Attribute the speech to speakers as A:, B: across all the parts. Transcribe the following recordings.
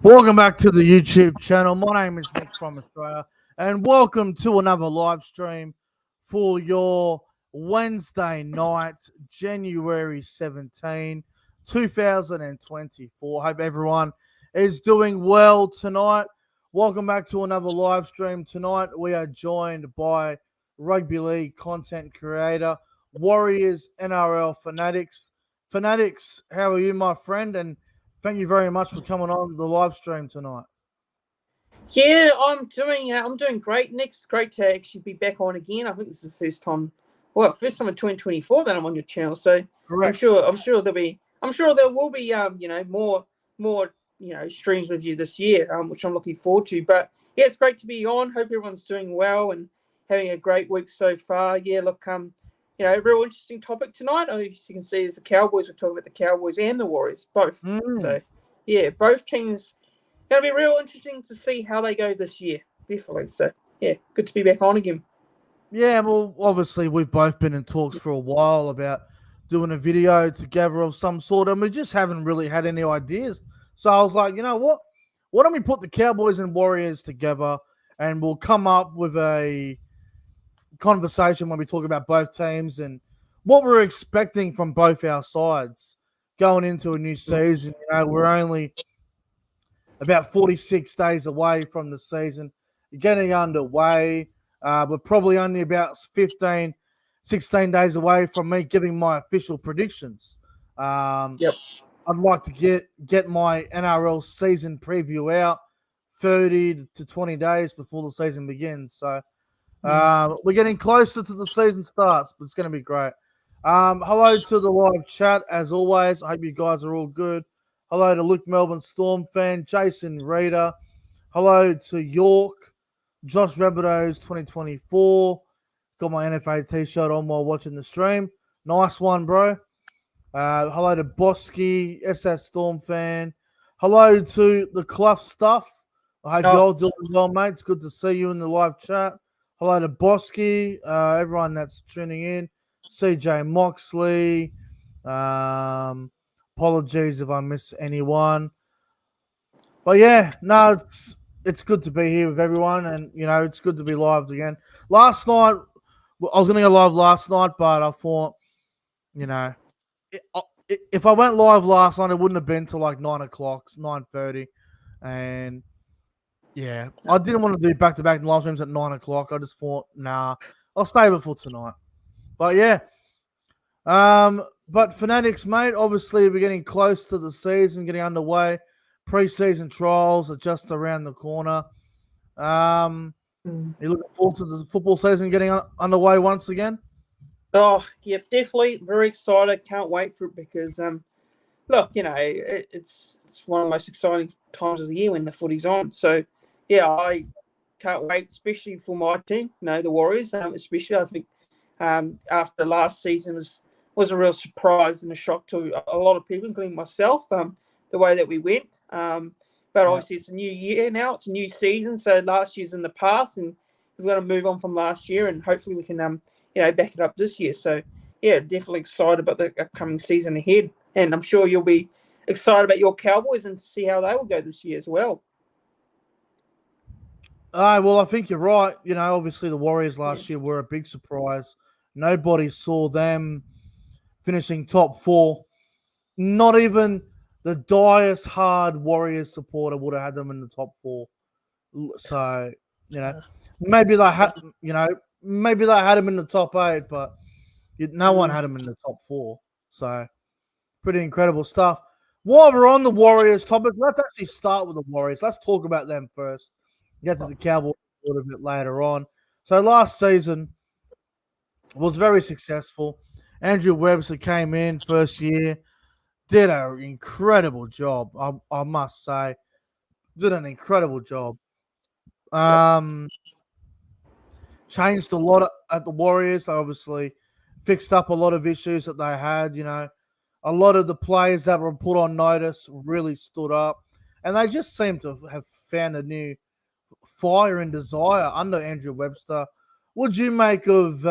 A: Welcome back to the YouTube channel. My name is Nick from Australia, and welcome to another live stream for your Wednesday night, January 17, 2024. Hope everyone is doing well tonight. Welcome back to another live stream tonight. We are joined by rugby league content creator, Warriors NRL Fanatics. Fanatics, how are you, my friend? And thank you very much for coming on the live stream tonight.
B: Yeah, I'm doing great. Nick, it's great to actually be back on again. I think this is the first time in 2024 that I'm on your channel. So
A: Correct.
B: I'm sure there will be more streams with you this year, which I'm looking forward to. But yeah, it's great to be on. Hope everyone's doing well and having a great week so far. Yeah, look, a real interesting topic tonight. As you can see, is the Cowboys. We're talking about the Cowboys and the Warriors both. So yeah, both teams. Going to be real interesting to see how they go this year, definitely. So, yeah, good to be back on again.
A: Yeah, well, obviously, we've both been in talks for a while about doing a video together of some sort, and we just haven't really had any ideas. So I was like, you know what? Why don't we put the Cowboys and Warriors together, and we'll come up with a conversation when we talk about both teams and what we're expecting from both our sides going into a new season. You know, we're only about 46 days away from the season, getting underway. We're probably only about 15, 16 days away from me giving my official predictions.
B: Yep.
A: I'd like to get my NRL season preview out 30 to 20 days before the season begins. So we're getting closer to the season starts, but it's going to be great. Hello to the live chat, as always. I hope you guys are all good. Hello to Luke Melbourne Storm fan, Jason Reader. Hello to York, Josh Rabideau's 2024. Got my NFA t-shirt on while watching the stream. Nice one, bro. Hello to Bosky, SS Storm fan. Hello to the Clough Stuff. I hope you're all doing well, mate. It's good to see you in the live chat. Hello to Bosky, everyone that's tuning in. CJ Moxley. Apologies if I miss anyone. But yeah, no, it's good to be here with everyone, and it's good to be live again. Last night, I was going to go live last night, but I thought, if I went live last night, it wouldn't have been till like 9 o'clock, 9:30, and yeah, I didn't want to do back-to-back live streams at 9 o'clock. I just thought, nah, I'll save it for tonight. But yeah, but Fanatics, mate, obviously we're getting close to the season, getting underway. Pre-season trials are just around the corner. You're looking forward to the football season getting underway once again?
B: Oh, yeah, definitely. Very excited. Can't wait for it because, look, it's one of the most exciting times of the year when the footy's on. So, yeah, I can't wait, especially for my team, the Warriors. Especially, I think after last season was a real surprise and a shock to a lot of people, including myself, the way that we went. But obviously it's a new year now. It's a new season. So last year's in the past, and we've got to move on from last year, and hopefully we can, back it up this year. So, yeah, definitely excited about the upcoming season ahead. And I'm sure you'll be excited about your Cowboys and to see how they will go this year as well.
A: Well, I think you're right. Obviously the Warriors last year were a big surprise. Nobody saw them finishing top 4. Not even the diest hard Warriors supporter would have had them in the top 4. So, maybe they had, maybe they had them in the top 8, but no one had them in the top 4. So, pretty incredible stuff. While we're on the Warriors topic, let's actually start with the Warriors. Let's talk about them first. Get to the Cowboys a little bit later on. So, last season was very successful. Andrew Webster came in first year. Did an incredible job, I must say. Did an incredible job. Changed a lot at the Warriors. Obviously, fixed up a lot of issues that they had. A lot of the players that were put on notice really stood up, and they just seem to have found a new fire and desire under Andrew Webster. What do you make of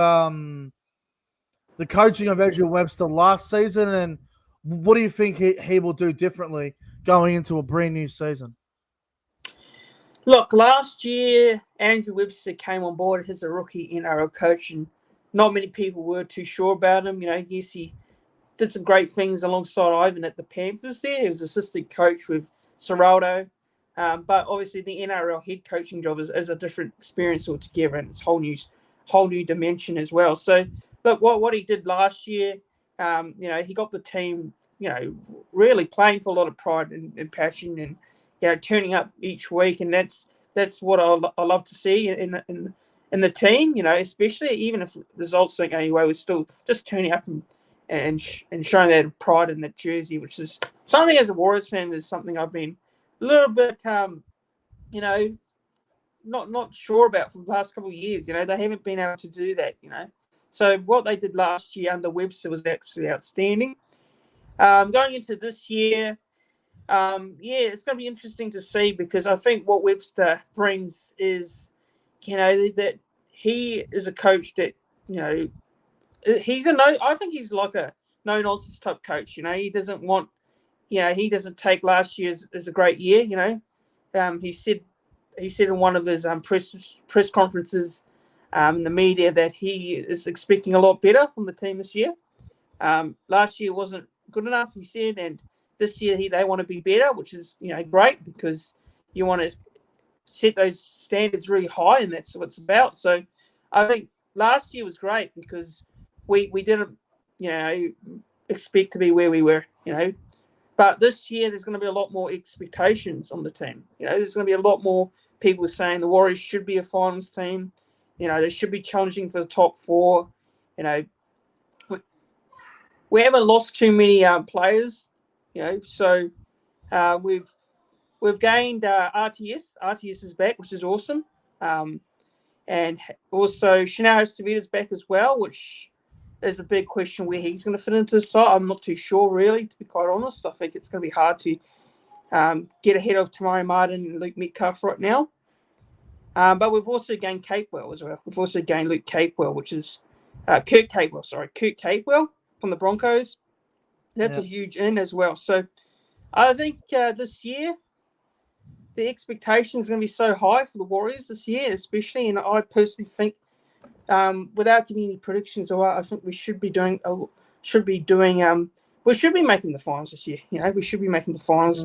A: the coaching of Andrew Webster last season, and what do you think he will do differently going into a brand new season?
B: Look, last year, Andrew Webster came on board as a rookie NRL coach, and not many people were too sure about him. Yes, he did some great things alongside Ivan at the Panthers there. He was assistant coach with Serraldo. But obviously the NRL head coaching job is a different experience altogether, and it's whole new dimension as well. So look, what he did last year, he got the team, really playing for a lot of pride and passion, and turning up each week, and that's what I love to see in the team. Especially even if results don't go anyway, we're still just turning up and showing that pride in that jersey, which is something as a Warriors fan is something I've been a little bit, not sure about for the last couple of years. They haven't been able to do that. So what they did last year under Webster was absolutely outstanding. Going into this year, it's going to be interesting to see, because I think what Webster brings is, that he is a coach that, I think he's like a no nonsense type coach. He doesn't want, he doesn't take last year as a great year. He said in one of his press conferences in the media that he is expecting a lot better from the team this year. Last year wasn't good enough, he said, and this year they want to be better, which is great, because you want to set those standards really high, and that's what it's about. So I think last year was great because we didn't expect to be where we were, but this year there's going to be a lot more expectations on the team. There's going to be a lot more people saying the Warriors should be a finals team. They should be challenging for the top four. We haven't lost too many players, so we've gained RTS. RTS is back, which is awesome. And also Chanel Stavita's back as well, which is a big question where he's going to fit into the side. I'm not too sure, really, to be quite honest. I think it's going to be hard to get ahead of Tamari Martin and Luke Metcalf right now. But we've also gained Capewell as well. We've also gained Luke Capewell, which is Kurt Capewell from the Broncos. That's a huge in as well. So I think this year the expectation is going to be so high for the Warriors this year, especially. And I personally think, without giving any predictions, I think we should be making the finals this year. We should be making the finals.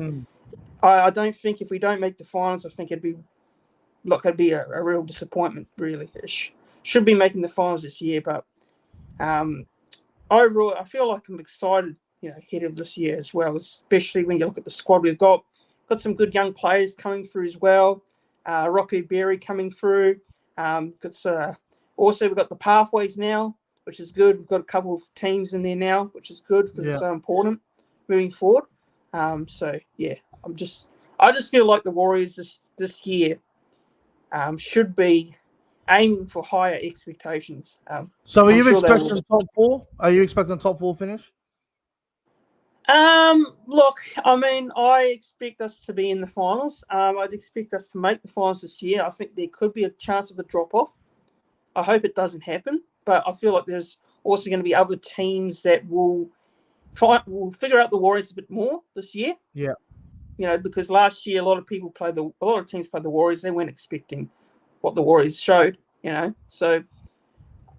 B: I don't think if we don't make the finals, I think it'd be a real disappointment, really. Should be making the finals this year, but overall, I feel like I'm excited, ahead of this year as well, especially when you look at the squad we've got. Got some good young players coming through as well. Rocky Berry coming through. Also, we've got the pathways now, which is good. We've got a couple of teams in there now, which is good because it's so important moving forward. I just feel like the Warriors this year should be aiming for higher expectations.
A: So are you expecting top four? Are you expecting top four finish?
B: Look, I mean, I expect us to be in the finals. I'd expect us to make the finals this year. I think there could be a chance of a drop-off. I hope it doesn't happen, but I feel like there's also going to be other teams that will figure out the Warriors a bit more this year.
A: Yeah.
B: Because last year a lot of teams played the Warriors. They weren't expecting what the Warriors showed. So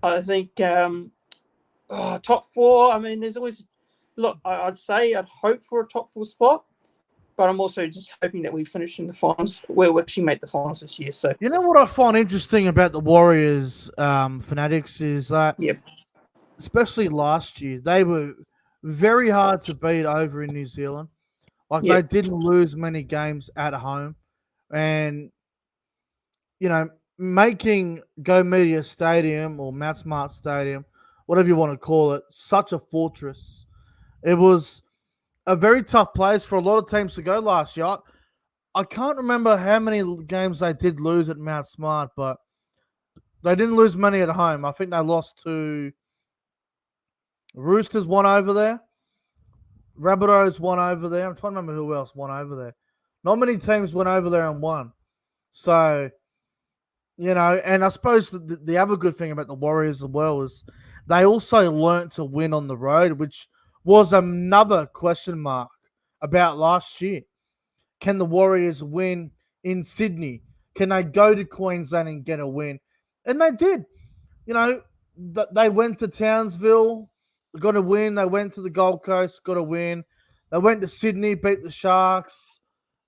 B: I think top four. I mean, there's always. Look, I'd hope for a top four spot, but I'm also just hoping that we finish in the finals. We'll actually make the finals this year. So
A: what I find interesting about the Warriors, Fanatics, is that, especially last year, they were very hard to beat over in New Zealand. They didn't lose many games at home, and making Go Media Stadium or Matt Smart Stadium, whatever you want to call it, such a fortress. It was a very tough place for a lot of teams to go last year. I can't remember how many games they did lose at Mount Smart, but they didn't lose many at home. I think they lost to Roosters, won over there. Rabbitohs won over there. I'm trying to remember who else won over there. Not many teams went over there and won. So, and I suppose the other good thing about the Warriors as well is they also learnt to win on the road, which was another question mark about last year. Can the Warriors win in Sydney? Can they go to Queensland and get a win? And they did. You know, they went to Townsville, got a win. They went to the Gold Coast, got a win. They went to Sydney, beat the Sharks.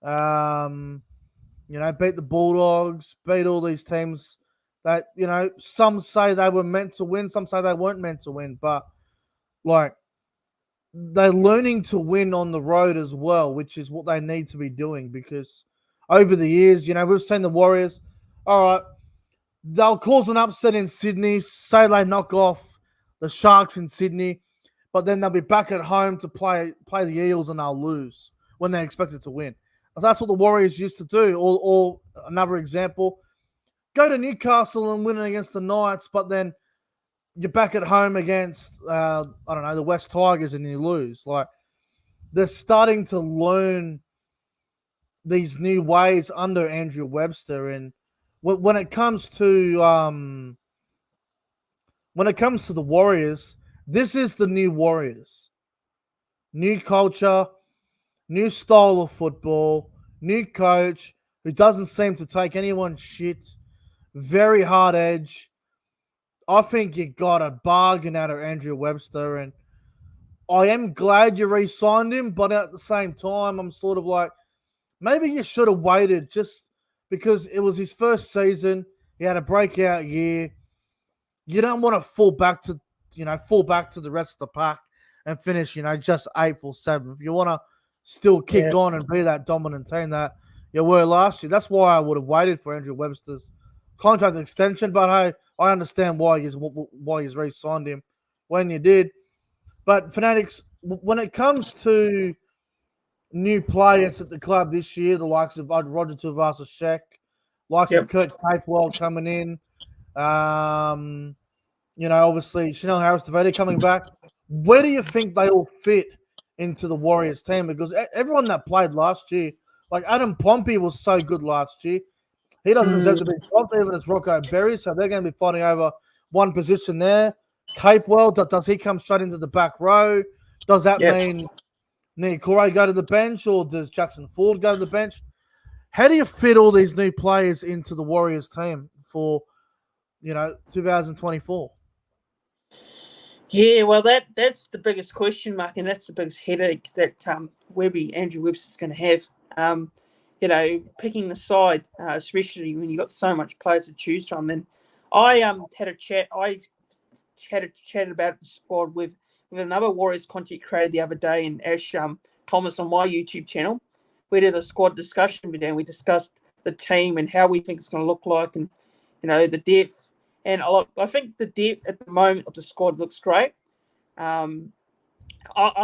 A: Beat the Bulldogs, beat all these teams that, some say they were meant to win, some say they weren't meant to win, but like they're learning to win on the road as well, which is what they need to be doing because over the years, we've seen the Warriors, all right, they'll cause an upset in Sydney, say they knock off the Sharks in Sydney, but then they'll be back at home to play the Eels and they'll lose when they're expected to win. That's what the Warriors used to do. Or another example, go to Newcastle and win against the Knights, but then you're back at home against, the West Tigers and you lose. Like, they're starting to learn these new ways under Andrew Webster. And when it comes to the Warriors, this is the new Warriors. New culture, new style of football, new coach who doesn't seem to take anyone's shit, very hard edge. I think you got a bargain out of Andrew Webster, and I am glad you re-signed him, but at the same time, I'm sort of like, maybe you should have waited just because it was his first season. He had a breakout year. You don't want to fall back to the rest of the pack and finish, just 8th or 7th. You want to still kick on and be that dominant team that you were last year. That's why I would have waited for Andrew Webster's contract extension. But hey, I understand why he's re-signed him when you did. But Fanatics, when it comes to new players at the club this year, the likes of Roger Tuivasa-Sheck, likes of Kurt Capewell coming in, obviously Chanel Harris-Tavita coming back. Where do you think they all fit into the Warriors team? Because everyone that played last year, like Adam Pompey was so good last year. He doesn't deserve to be dropped, even as Rocco Berry, so they're going to be fighting over one position there. Capewell, does he come straight into the back row? Does that mean Niokore go to the bench, or does Jackson Ford go to the bench? How do you fit all these new players into the Warriors team for, 2024?
B: Yeah, well, that's the biggest question mark, and that's the biggest headache that Andrew Webster's going to have. Picking the side, especially when you got so much players to choose from. And I had a chat. I chatted about the squad with another Warriors content creator the other day, and Ash Thomas on my YouTube channel. We did a squad discussion video, and we discussed the team and how we think it's going to look like, and the depth. And I think the depth at the moment of the squad looks great. I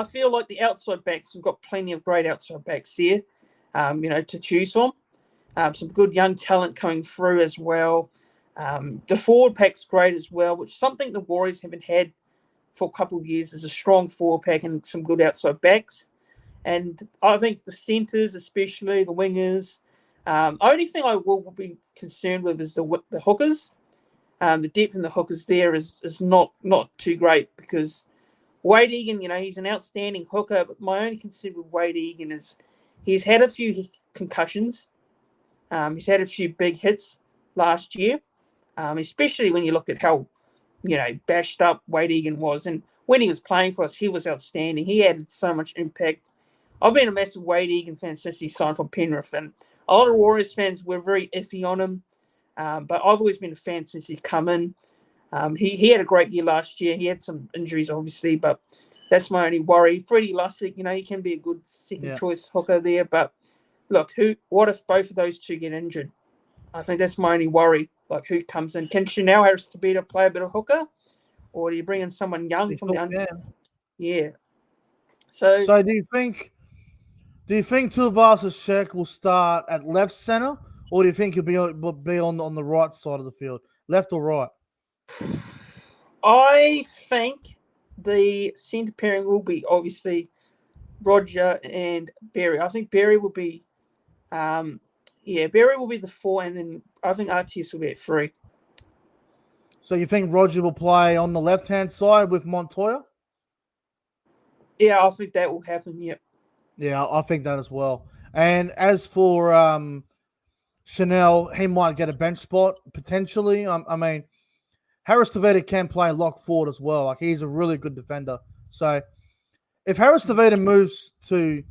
B: feel like the outside backs, we've got plenty of great outside backs here, to choose from. Some good young talent coming through as well. The forward pack's great as well, which is something the Warriors haven't had for a couple of years, is a strong forward pack and some good outside backs. And I think the centres, especially the wingers, only thing I will be concerned with is the hookers. The depth in the hookers there is not too great, because Wade Egan, he's an outstanding hooker, but my only concern with Wade Egan is he's had a few concussions. He's had a few big hits last year, especially when you look at how, bashed up Wade Egan was. And when he was playing for us, he was outstanding. He added so much impact. I've been a massive Wade Egan fan since he signed for Penrith, and a lot of Warriors fans were very iffy on him. But I've always been a fan since he's come in. He had a great year last year. He had some injuries, obviously, but that's my only worry. Freddie Lussick, he can be a good second choice hooker there. But look, what if both of those two get injured? I think that's my only worry. Like, who comes in? Can Chanel Harris-Tavita play a bit of hooker, or do you bring in someone young from the under? Yeah. So
A: do you think Tuivasa-Sheck will start at left center, or do you think he'll be on the right side of the field, left or right?
B: I think the centre pairing will be obviously Roger and Berry. I think Berry will be, Berry will be the 4, and then I think RTS will be at 3.
A: So you think Roger will play on the left-hand side with Montoya?
B: Yeah, I think that will happen, yep.
A: Yeah, I think that as well. And as for Chanel, he might get a bench spot potentially. I mean, Harris Tavita can play lock forward as well. Like, he's a really good defender. So if Harris Tavita moves to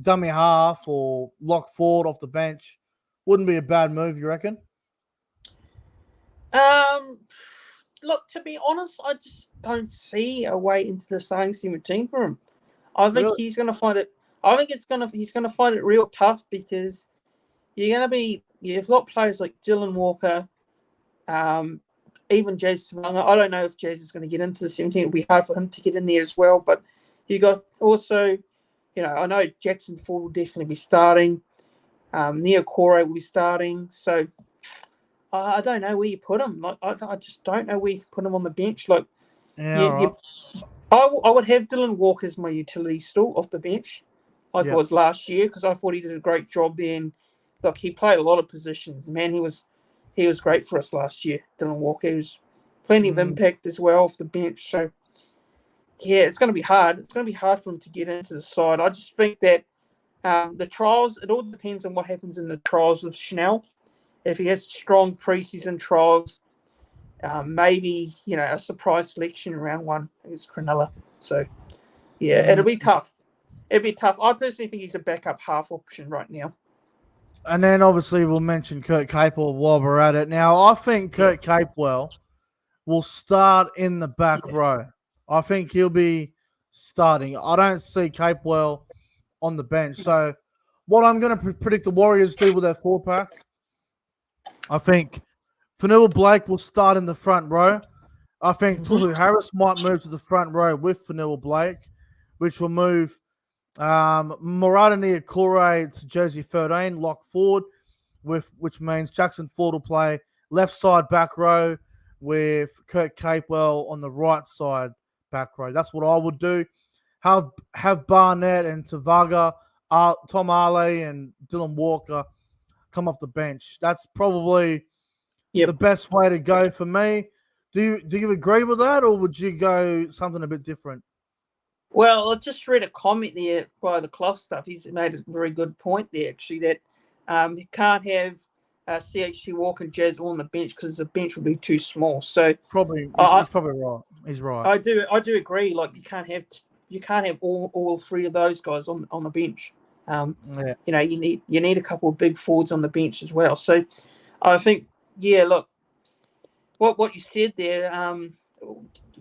A: dummy half or lock forward off the bench, wouldn't be a bad move, you reckon?
B: Look, to be honest, I just don't see a way into the starting 17 for him. I think
A: Really?
B: he's going to find it. I think he's going to find it real tough because you've got players like Dylan Walker, even Jazz Savanga. I don't know if Jazz is going to get into the 17. It'll be hard for him to get in there as well. But you got also, I know Jackson Ford will definitely be starting. Neo Corey will be starting. So I don't know where you put him. Like, I just don't know where you put him on the bench. Like,
A: Yeah, all right.
B: I would have Dylan Walker as my utility stool off the bench, like it was last year, because I thought he did a great job there. And look, he played a lot of positions. Man, he was great for us last year. Dylan Walker, he was plenty of impact as well off the bench. So yeah, it's going to be hard. It's going to be hard for him to get into the side. I just think that the trials. It all depends on what happens in the trials with Chanel. If he has strong preseason trials, maybe a surprise selection in round one is Cronulla. So yeah, it'll be tough. It'll be tough. I personally think he's a backup half option right now.
A: And then obviously we'll mention Kurt Capewell while we're at it. Now, I think Kurt Capewell will start in the back row. I think he'll be starting. I don't see Capewell on the bench. So what I'm going to predict the Warriors do with their 4-pack, I think Fanua Blake will start in the front row. I think Tulu Harris might move to the front row with Fanua Blake, which will move Murata Niokore to jersey 13, lock forward, which means Jackson Ford will play left side back row with Kurt Capewell on the right side back row. That's what I would do. Have Barnett and Tavaga, Tom Ale and Dylan Walker come off the bench. That's probably the best way to go for me. Do you agree with that, or would you go something a bit different?
B: Well, I just read a comment there by the Clough stuff. He's made a very good point there, actually, that you can't have CHC Walker and Jazz all on the bench because the bench would be too small. So
A: he's probably right. He's right.
B: I do agree. Like, you can't have all three of those guys on the bench. You need a couple of big forwards on the bench as well. So I think, look, what you said there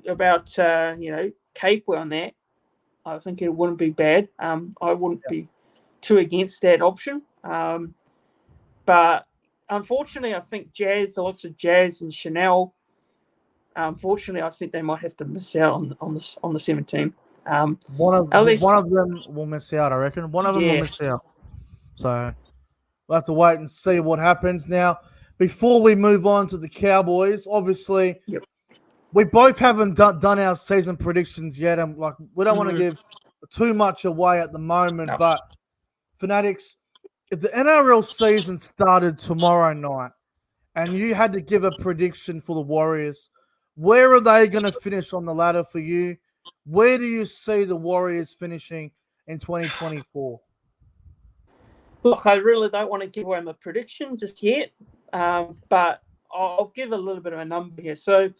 B: about Capewell on that, I think it wouldn't be bad. I wouldn't be too against that option. But unfortunately, I think lots of Jazz and Chanel. Unfortunately, I think they might have to miss out on the 17.
A: One of them will miss out, I reckon. One of them will miss out. So we'll have to wait and see what happens. Now, before we move on to the Cowboys, obviously, we both haven't done our season predictions yet. And we don't want to give too much away at the moment. But Fanatics, if the NRL season started tomorrow night and you had to give a prediction for the Warriors, where are they going to finish on the ladder for you? Where do you see the Warriors finishing in 2024?
B: Look, I really don't want to give away my prediction just yet, but I'll give a little bit of a number here. So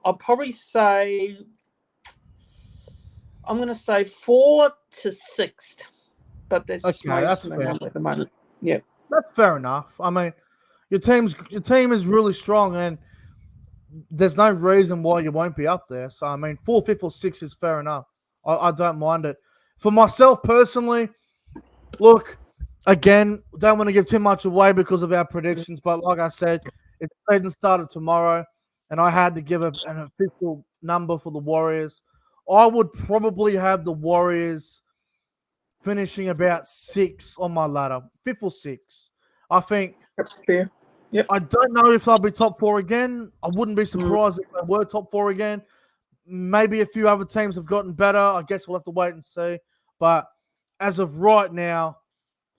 B: I'll probably say, I'm going to say 4 to 6, but that's my number at the moment. Yeah,
A: that's fair enough. I mean, your team is really strong, and there's no reason why you won't be up there. So I mean, 4, 5, or 6 is fair enough. I don't mind it. For myself personally, look, again, don't want to give too much away because of our predictions, but like I said, if the season started tomorrow and I had to give an official number for the Warriors, I would probably have the Warriors finishing about 6 on my ladder, 5th or 6th. I think
B: that's fair. Yep.
A: I don't know if they'll be top 4 again. I wouldn't be surprised if they were top 4 again. Maybe a few other teams have gotten better. I guess we'll have to wait and see. But as of right now,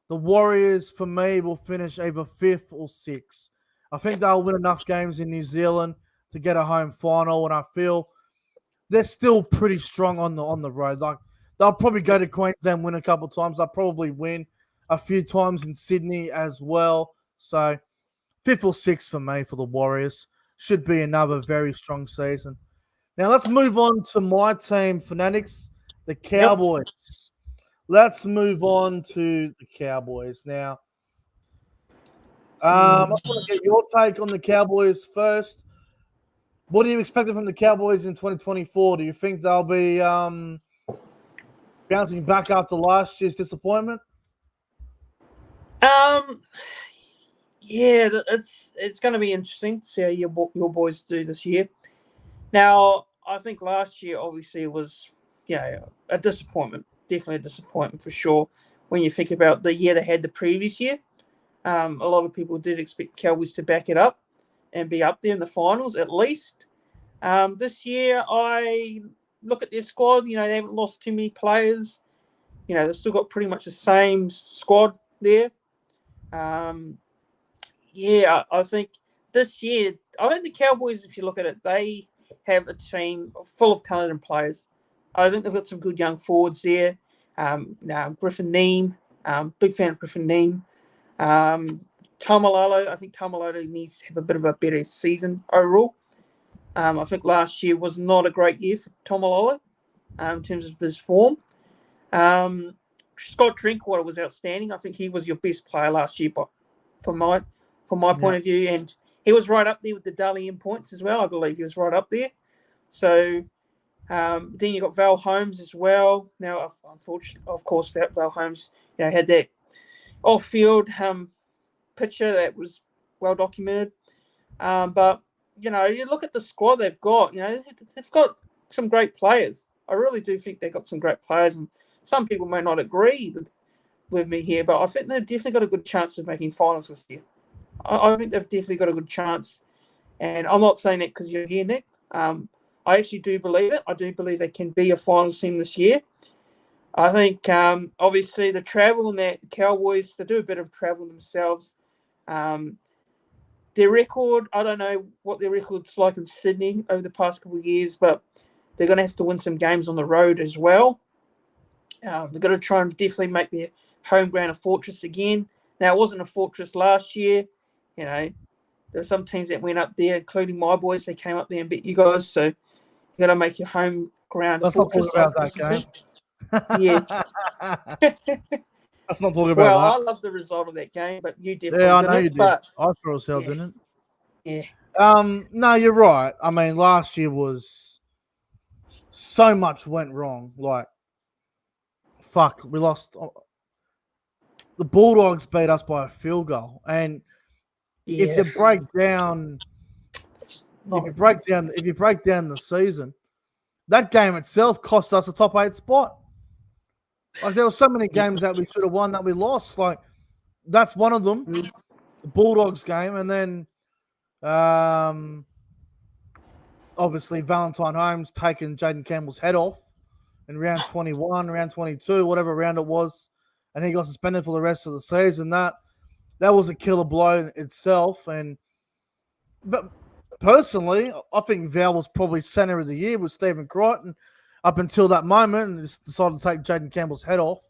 A: the Warriors, for me, will finish either 5th or 6th. I think they'll win enough games in New Zealand to get a home final, and I feel they're still pretty strong on the road. Like, they'll probably go to Queensland, win a couple of times. They'll probably win a few times in Sydney as well. So fifth or sixth for me for the Warriors. Should be another very strong season. Now let's move on to my team, Fanatics, the Cowboys. Let's move on to the Cowboys now. I just want to get your take on the Cowboys first. What are you expecting from the Cowboys in 2024? Do you think they'll be bouncing back after last year's disappointment?
B: Yeah, it's going to be interesting to see how your boys do this year. Now, I think last year obviously was a disappointment, definitely a disappointment for sure. When you think about the year they had the previous year, a lot of people did expect Cowboys to back it up and be up there in the finals at least. This year, I look at their squad. They haven't lost too many players. They've still got pretty much the same squad there. I think this year, I think the Cowboys, if you look at it, they have a team full of talented players. I think they've got some good young forwards there. Griffin Neem, big fan of Griffin Neem. Tamalolo, I think Tamalolo needs to have a bit of a better season overall. I think last year was not a great year for Tamalolo in terms of his form. Scott Drinkwater was outstanding. I think he was your best player last year, but from my point of view, and he was right up there with the Dally in points as well. I believe he was right up there. So then you got Val Holmes as well. Now, unfortunately, of course, Val Holmes, had that off-field picture that was well documented. But you look at the squad they've got. They've got some great players. I really do think they've got some great players, and some people may not agree with me here, but I think they've definitely got a good chance of making finals this year. I think they've definitely got a good chance, and I'm not saying that because you're here, Nick. I actually do believe it. I do believe they can be a finals team this year. I think, obviously, the travel and the Cowboys, they do a bit of travel themselves. Their record, I don't know what their record's like in Sydney over the past couple of years, but they're going to have to win some games on the road as well. They've got to try and definitely make their home ground a fortress again. Now, it wasn't a fortress last year. There were some teams that went up there, including my boys. They came up there and beat you guys. So you got to make your home ground a fortress.
A: Let's not talk about that game.
B: Yeah.
A: Let's not talk about that.
B: I love the result of that game, but you definitely
A: I
B: didn't.
A: know you did.
B: But,
A: I sure as hell didn't.
B: Yeah.
A: No, you're right. I mean, last year was so much went wrong. Like, fuck, we lost. The Bulldogs beat us by a field goal, and if you break down the season, that game itself cost us a top 8 spot. Like, there were so many games that we should have won that we lost. Like, that's one of them, the Bulldogs game, and then obviously Valentine Holmes taking Jaden Campbell's head off in round 21, round 22, whatever round it was, and he got suspended for the rest of the season. That was a killer blow in itself. But personally, I think Val was probably center of the year with Stephen Crichton up until that moment, and just decided to take Jaden Campbell's head off.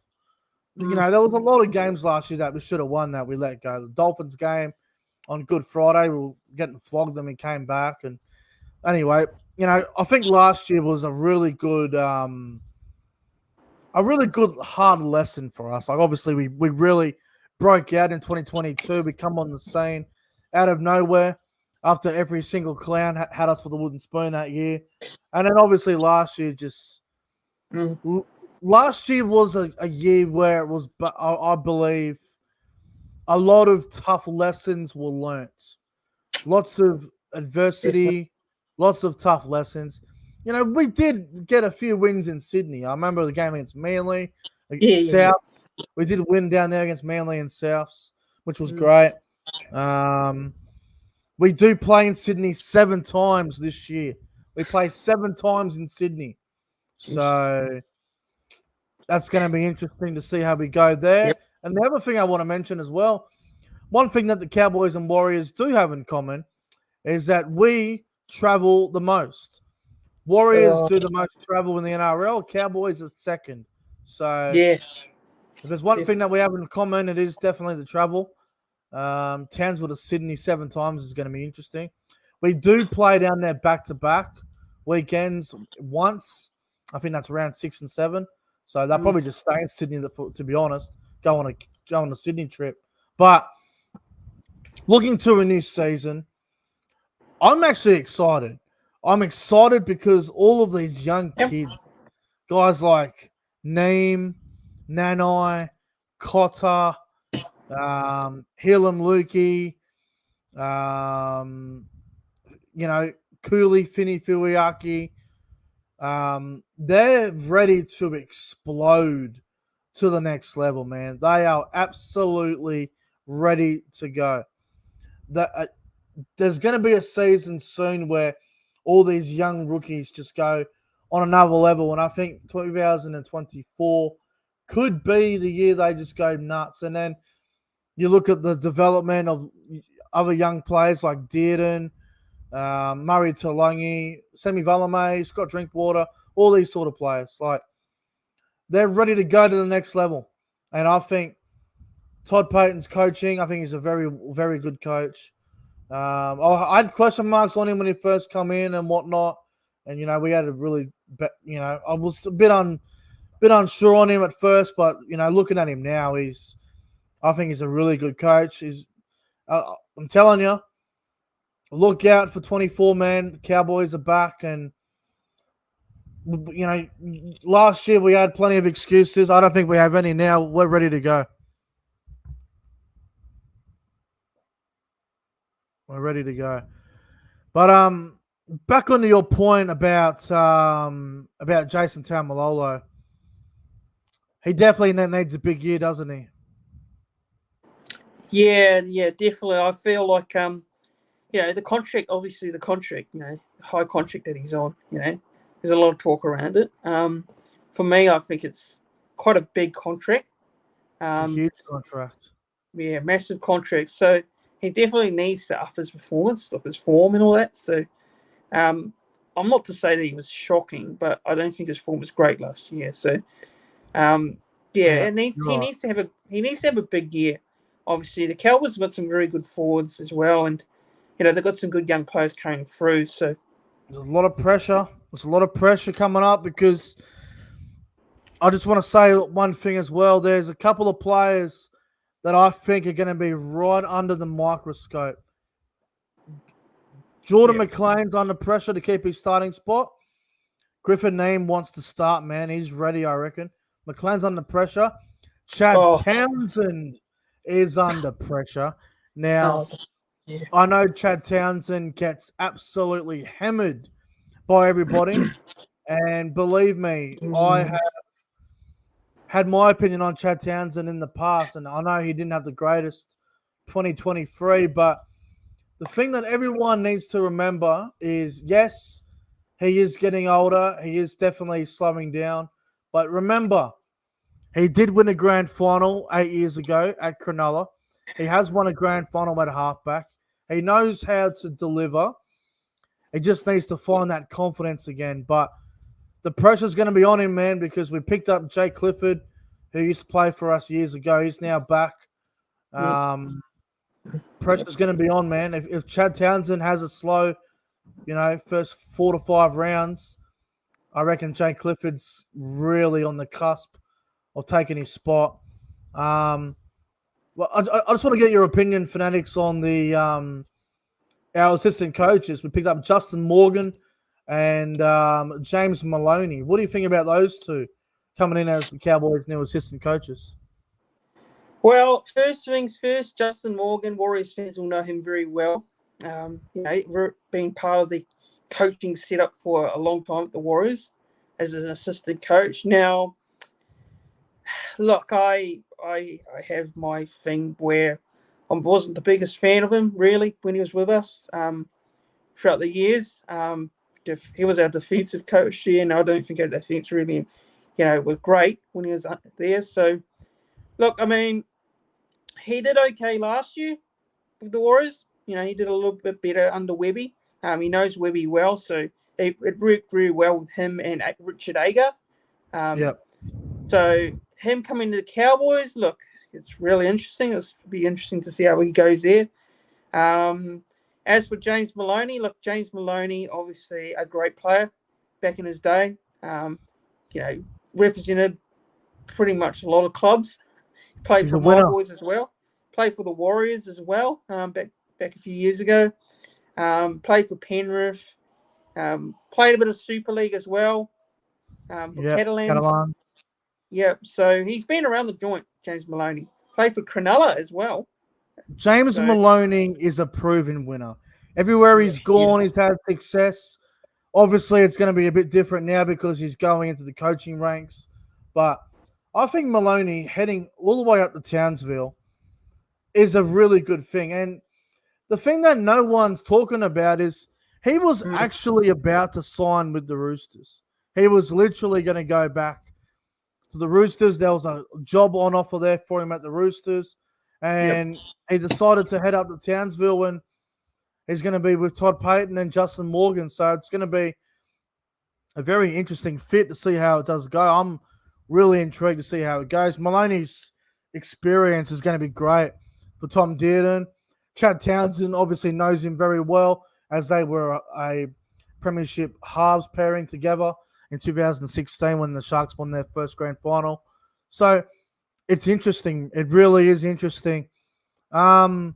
A: There was a lot of games last year that we should have won that we let go. The Dolphins game on Good Friday, we were getting flogged them and came back. And anyway, I think last year was a really good hard lesson for us. Like, obviously, we really broke out in 2022. We come on the scene out of nowhere after every single clown had us for the wooden spoon that year. And then obviously last year last year was a year where it was, I believe, a lot of tough lessons were learnt. Lots of adversity, lots of tough lessons. We did get a few wins in Sydney. I remember the game against Manly, South. We did win down there against Manly and Souths, which was great. We do play in Sydney 7 times this year. We play 7 times in Sydney. So that's going to be interesting to see how we go there. Yep. And the other thing I want to mention as well, one thing that the Cowboys and Warriors do have in common is that we travel the most. Warriors do the most travel in the NRL. Cowboys are second. So if there's one thing that we have in common, it is definitely the travel. Townsville to Sydney 7 times is going to be interesting. We do play down there back-to-back weekends once. I think that's around 6 and 7. So they'll probably just stay in Sydney, to be honest, go on a Sydney trip. But looking to a new season, I'm actually excited. I'm excited because all of these young kids, guys like Neem, Nanai, Cotter, Hilam Lukey, Cooley, Finney Fuiaki, they're ready to explode to the next level, man. They are absolutely ready to go. There's going to be a season soon where all these young rookies just go on another level, and I think 2024 could be the year they just go nuts. And then you look at the development of other young players like Dearden, Murray Talangi, Semi Valame, Scott Drinkwater, all these sort of players. Like, they're ready to go to the next level. And I think Todd Payton's coaching, I think he's a very, very good coach. I had question marks on him when he first come in and whatnot. And, we had a really, I was a bit unsure on him at first, but, looking at him now, I think he's a really good coach. I'm telling you, look out for 24, man. Cowboys are back, and last year we had plenty of excuses. I don't think we have any now. We're ready to go. We're ready to go. But back onto your point about Jason Taumalolo. He definitely needs a big year, doesn't he?
B: Yeah, definitely. I feel like the contract, high contract that he's on, there's a lot of talk around it. For me, I think it's quite a big contract.
A: It's a huge contract.
B: Yeah, massive contract. So he definitely needs to up his performance, up his form and all that. So I'm not to say that he was shocking, but I don't think his form was great last year. So he needs to have a big year. Obviously, the Cowboys have got some very good forwards as well, and they've got some good young players coming through. So
A: there's a lot of pressure. There's a lot of pressure coming up because I just want to say one thing as well. There's a couple of players that I think are going to be right under the microscope. Jordan McLean's under pressure to keep his starting spot. Griffin Neem wants to start, man. He's ready, I reckon. McLean's under pressure. Chad Townsend is under pressure. Now, I know Chad Townsend gets absolutely hammered by everybody. And believe me, I have had my opinion on Chad Townsend in the past, and I know he didn't have the greatest 2023, but the thing that everyone needs to remember is, yes, he is getting older. He is definitely slowing down. But remember, he did win a grand final 8 years ago at Cronulla. He has won a grand final at halfback. He knows how to deliver. He just needs to find that confidence again. But the pressure's going to be on him, man, because we picked up Jake Clifford, who used to play for us years ago. He's now back. Pressure's going to be on, man. If Chad Townsend has a slow, first 4 to 5 rounds, I reckon Jake Clifford's really on the cusp of taking his spot. Well, I just want to get your opinion, Fanatics, on our assistant coaches. We picked up Justin Morgan and James Maloney. What do you think about those two coming in as the Cowboys' new assistant coaches?
B: Well, first things first, Justin Morgan, Warriors fans will know him very well. Being part of the coaching setup for a long time at the Warriors as an assistant coach. Now, look, I have my thing where I wasn't the biggest fan of him, really, when he was with us throughout the years. He was our defensive coach here, and I don't think our defense really, was great when he was there. So, look, I mean, he did okay last year with the Warriors. He did a little bit better under Webby. He knows Webby well, so it worked very well with him and Richard Ager. So him coming to the Cowboys, look, it's really interesting. It'll be interesting to see how he goes there. As for James Maloney, look, James Maloney, obviously a great player back in his day. Represented pretty much a lot of clubs. Played for my boys as well. Played for the Warriors as well. Back a few years ago. Played for Penrith. Played a bit of Super League as well. For Catalans. Yeah, so he's been around the joint, James Maloney. Played for Cronulla as well.
A: James Maloney is a proven winner. Everywhere he's gone, he's had success. Obviously, it's going to be a bit different now because he's going into the coaching ranks. But I think Maloney heading all the way up to Townsville is a really good thing. And the thing that no one's talking about is he was actually about to sign with the Roosters. He was literally going to go back to the Roosters. There was a job on offer there for him at the Roosters. And he decided to head up to Townsville, and he's going to be with Todd Payton and Justin Morgan. So it's going to be a very interesting fit to see how it does go. I'm really intrigued to see how it goes. Maloney's experience is going to be great for Tom Dearden. Chad Townsend obviously knows him very well, as they were a premiership halves pairing together in 2016 when the Sharks won their first grand final. So it's interesting. It really is interesting. I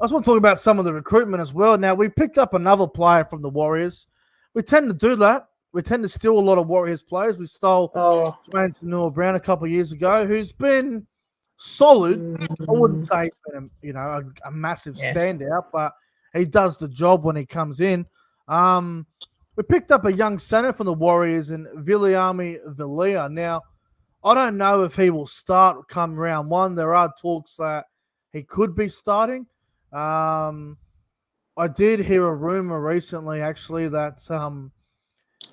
A: just want to talk about some of the recruitment as well. Now, we picked up another player from the Warriors. We tend to do that. We tend to steal a lot of Warriors players. We stole Jermaine Tanua-Brown a couple of years ago, who's been solid. I wouldn't say he's been a massive standout, but he does the job when he comes in. We picked up a young center from the Warriors in Viliami Villia. Now, I don't know if he will start come round one. There are talks that he could be starting. I did hear a rumor recently, actually, that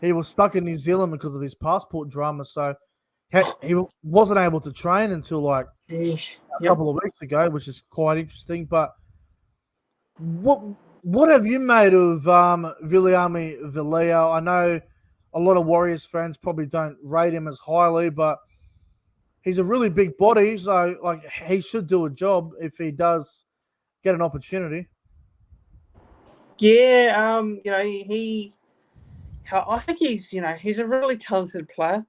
A: he was stuck in New Zealand because of his passport drama. So he wasn't able to train until a couple of weeks ago, which is quite interesting. But what have you made of Viliami Villia? I know a lot of Warriors fans probably don't rate him as highly, but he's a really big body, so he should do a job if he does get an opportunity.
B: Yeah, I think he's a really talented player.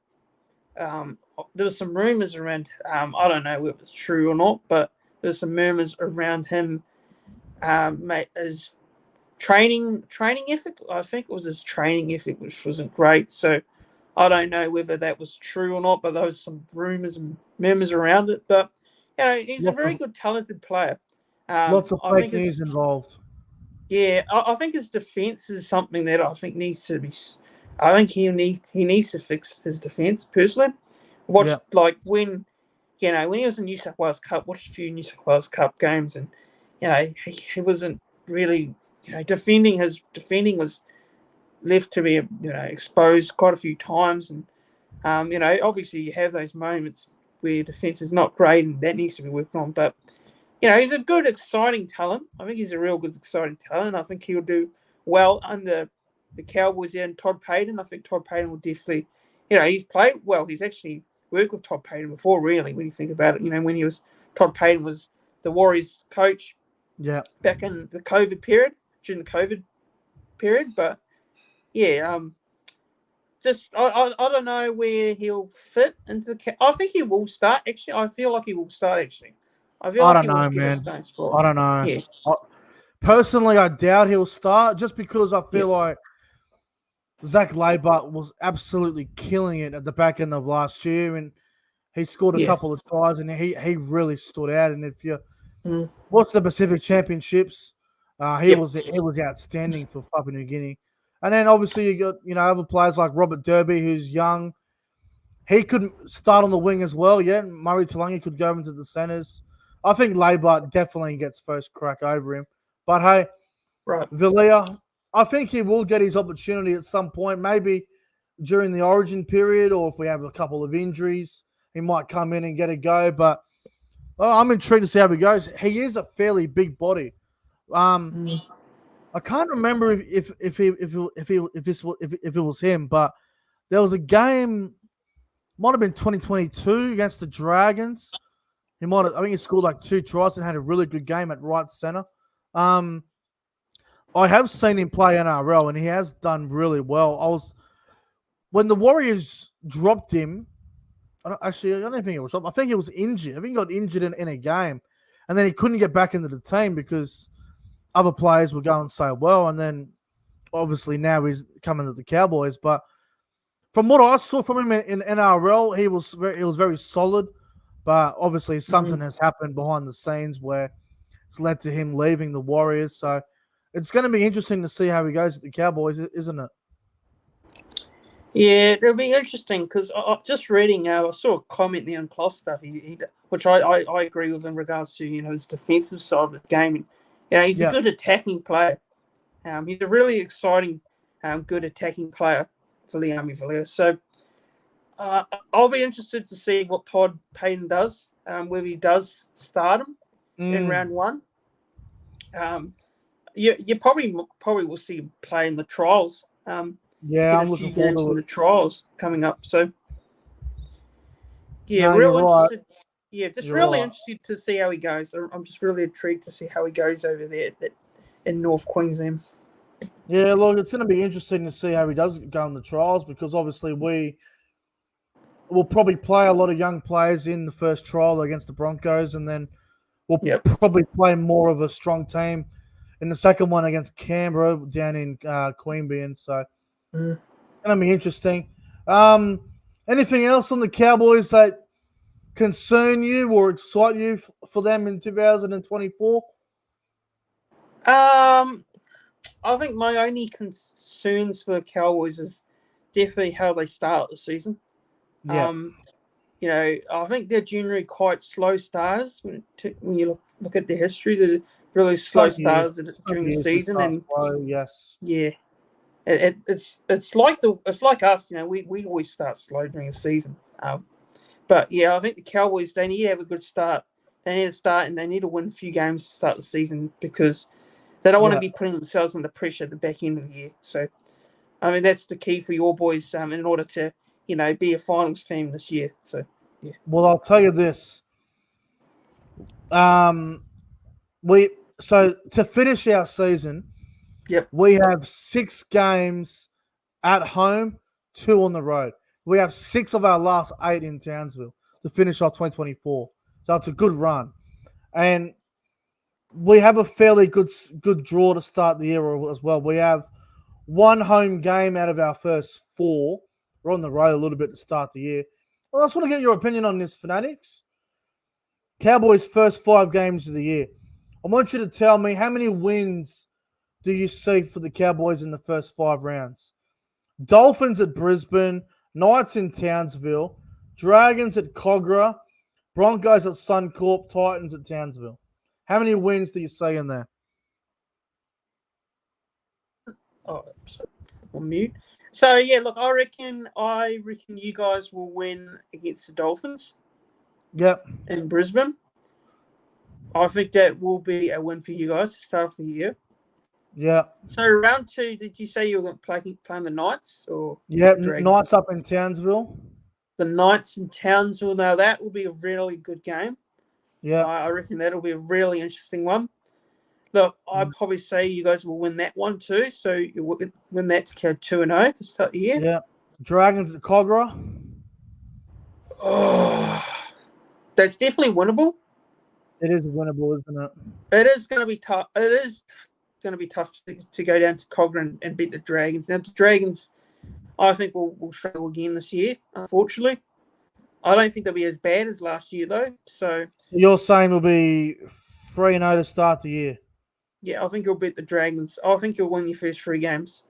B: There's some rumors around. I don't know if it's true or not, but there's some murmurs around him. His training effort. I think it was his training effort, which wasn't great. So I don't know whether that was true or not, but there was some rumors and murmurs around it. But he's a very good, talented player.
A: Lots of fake news involved.
B: Yeah, I think his defense is something that I think needs to be. I think he needs to fix his defense personally. Watched when he was in New South Wales Cup. Watched a few New South Wales Cup games, and he wasn't really defending. His defending was left to be exposed quite a few times, and obviously you have those moments where your defense is not great, and that needs to be worked on. But he's a good, exciting talent. I think he's a real good, exciting talent. I think he'll do well under the Cowboys and Todd Payton. I think Todd Payton will definitely, he's played well. He's actually worked with Todd Payton before, really, when you think about it. When Todd Payton was the Warriors coach back in the COVID period, during the COVID period. But, just I don't know where he'll fit into the – I think he will start, actually. I feel like he will start, actually. I don't know, man. I
A: don't know. Yeah. Personally, I doubt he'll start just because I feel like Zach Laybutt was absolutely killing it at the back end of last year, and he scored a couple of tries, and he really stood out. And if you watch the Pacific Championships, he was outstanding for Papua New Guinea. And then obviously you got other players like Robert Derby, who's young. He could start on the wing as well. Yeah, Murray Talangi could go into the centers. I think Laybutt definitely gets first crack over him. But hey, Villia, I think he will get his opportunity at some point, maybe during the origin period, or if we have a couple of injuries, he might come in and get a go. But I'm intrigued to see how he goes. He is a fairly big body. I can't remember if it was him, but there was a game, might have been 2022 against the Dragons. He might have, I think he scored like 2 tries and had a really good game at right center. I have seen him play NRL and he has done really well. When the Warriors dropped him, I don't think it was dropped. I think he was injured. I think he got injured in a game, and then he couldn't get back into the team because other players were going so well. And then obviously now he's coming to the Cowboys. But from what I saw from him in NRL, he was very solid. But obviously something has happened behind the scenes where it's led to him leaving the Warriors. So it's going to be interesting to see how he goes at the Cowboys, isn't it?
B: Yeah, it'll be interesting because just reading, I saw a comment there on Kloss stuff, which I agree with in regards to his defensive side of the game. And, he's a good attacking player. He's a really exciting, good attacking player for the Army Villiers. So I'll be interested to see what Todd Payton does, whether he does start him in round 1. You probably will see him play in the trials.
A: Yeah, I'm looking forward to
B: in the trials coming up. So,
A: yeah,
B: real
A: right.
B: interested. Yeah, just really interested to see how he goes. I'm just really intrigued to see how he goes over there in North Queensland.
A: Yeah, look, it's going to be interesting to see how he does go in the trials because obviously we will probably play a lot of young players in the first trial against the Broncos, and then we'll probably play more of a strong team in the second one against Canberra down in Queanbeyan. So it's going to be interesting. Anything else on the Cowboys that concern you or excite you for them in 2024?
B: I think my only concerns for the Cowboys is definitely how they start the season.
A: Yeah.
B: I think they're generally quite slow starters when you look at their history. They're really slow starters during the season, and yeah, it's like us. We always start slow during the season. But yeah, I think the Cowboys, they need to have a good start. They need to start and they need to win a few games to start the season because they don't want to be putting themselves under pressure at the back end of the year. So, I mean, that's the key for your boys in order to, be a finals team this year. So, yeah.
A: Well, I'll tell you this. So to finish our season, we have 6 games at home, 2 on the road. We have 6 of our last 8 in Townsville to finish our 2024. So it's a good run. And we have a fairly good draw to start the year as well. We have 1 home game out of our first 4. We're on the road a little bit to start the year. Well, I just want to get your opinion on this, Fanatics. Cowboys' first 5 games of the year. I want you to tell me how many wins do you see for the Cowboys in the first 5 rounds? Dolphins at Brisbane, Knights in Townsville, Dragons at Cogra, Broncos at Suncorp, Titans at Townsville. How many wins do you see in there?
B: Oh, sorry. On mute. So yeah, look, I reckon you guys will win against the Dolphins.
A: Yep.
B: In Brisbane. I think that will be a win for you guys to start off the year.
A: Yeah.
B: So round 2, did you say you were going to play the Knights or?
A: Yeah, Knights up in Townsville.
B: The Knights in Townsville. Now that will be a really good game.
A: Yeah.
B: I reckon that'll be a really interesting one. Look, I'd probably say you guys will win that one too. So you will win that to go 2-0 to start the year.
A: Yeah. Dragons at Cogra.
B: Oh, that's definitely winnable.
A: It is winnable, isn't it?
B: It is going to be tough. It is going to be tough to go down to Cogra and beat the Dragons. Now, the Dragons, I think, will struggle again this year, unfortunately. I don't think they'll be as bad as last year, though. So
A: you're saying it'll be 3-0 to start the year?
B: Yeah, I think you'll beat the Dragons. I think you'll win your first 3 games.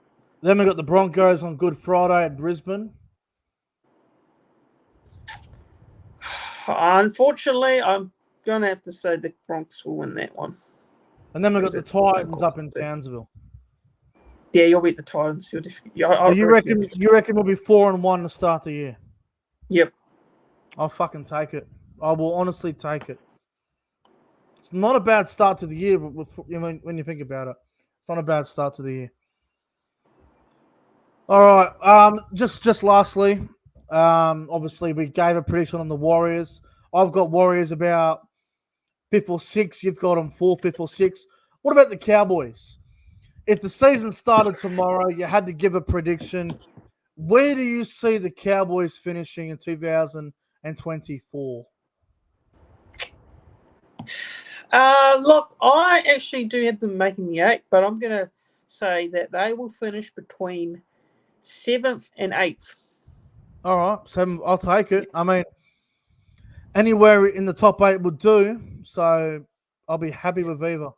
A: Then we've got the Broncos on Good Friday at Brisbane.
B: Unfortunately, I'm going to have to say the Broncos will win that one.
A: And then we've got the Titans up in Townsville.
B: Yeah, you'll beat the Titans.
A: You reckon we'll be 4-1 to start the year?
B: Yep.
A: I'll fucking take it. I will honestly take it. It's not a bad start to the year, but when you think about it, it's not a bad start to the year. All right. Just lastly, obviously we gave a prediction on the Warriors. I've got Warriors about 5th or 6th. You've got them 4th, 5th or 6th. What about the Cowboys? If the season started tomorrow, you had to give a prediction. Where do you see the Cowboys finishing in 2024?
B: Look, I actually do have them making the 8, but I'm going to say that they will finish between 7th and 8th.
A: All right, 7. I'll take it. I mean, anywhere in the top 8 would do. So I'll be happy with either.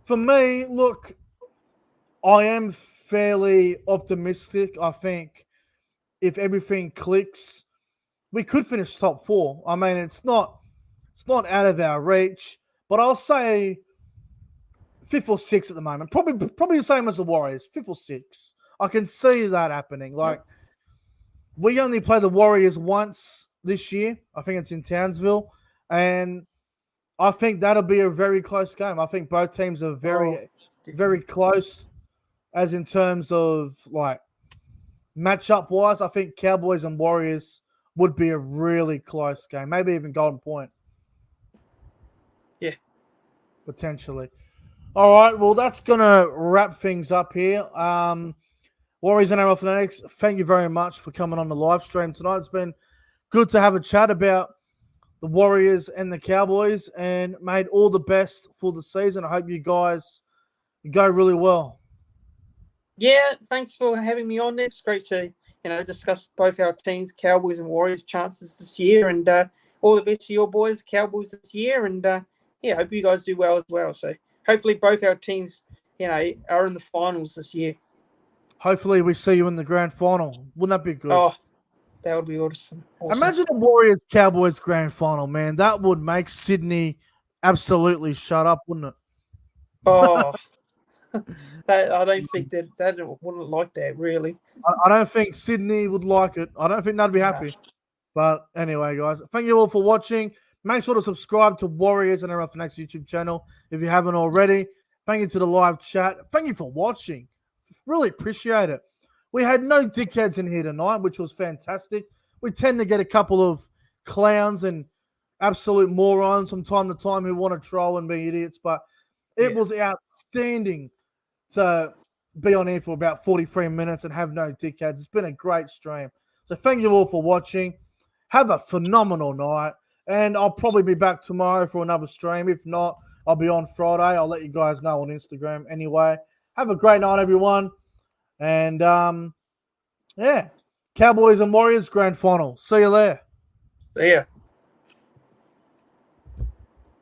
A: For me, look, I am fairly optimistic. I think if everything clicks, we could finish top 4. I mean, it's not out of our reach, but I'll say 5th or 6th at the moment. Probably the same as the Warriors, 5th or 6th. I can see that happening. Like, we only play the Warriors once this year. I think it's in Townsville, and I think that'll be a very close game. I think both teams are very close, as in terms of like matchup wise. I think Cowboys and Warriors would be a really close game, maybe even Golden Point.
B: Yeah,
A: potentially. All right, well, that's gonna wrap things up here. Warriors and NRL Fanatics, thank you very much for coming on the live stream tonight. It's been good to have a chat about the Warriors and the Cowboys, and made all the best for the season. I hope you guys go really well.
B: Yeah, thanks for having me on. It's great to discuss both our teams, Cowboys and Warriors, chances this year, and all the best to your boys, Cowboys this year, and hope you guys do well as well. So hopefully both our teams, are in the finals this year.
A: Hopefully we see you in the grand final. Wouldn't that be good?
B: Oh, that would be awesome.
A: Imagine the Warriors Cowboys grand final, man. That would make Sydney absolutely shut up, wouldn't it?
B: Oh, I don't think that wouldn't like that, really.
A: I don't think Sydney would like it. I don't think they'd be happy. No. But anyway, guys, thank you all for watching. Make sure to subscribe to Warriors and NRL Fanatics YouTube channel if you haven't already. Thank you to the live chat. Thank you for watching. Really appreciate it. We had no dickheads in here tonight, which was fantastic. We tend to get a couple of clowns and absolute morons from time to time who want to troll and be idiots, but it was outstanding to be on here for about 43 minutes and have no dickheads. It's been a great stream. So thank you all for watching. Have a phenomenal night. And I'll probably be back tomorrow for another stream. If not, I'll be on Friday. I'll let you guys know on Instagram anyway. Have a great night, everyone. And, Cowboys and Warriors grand final. See you there.
B: See ya.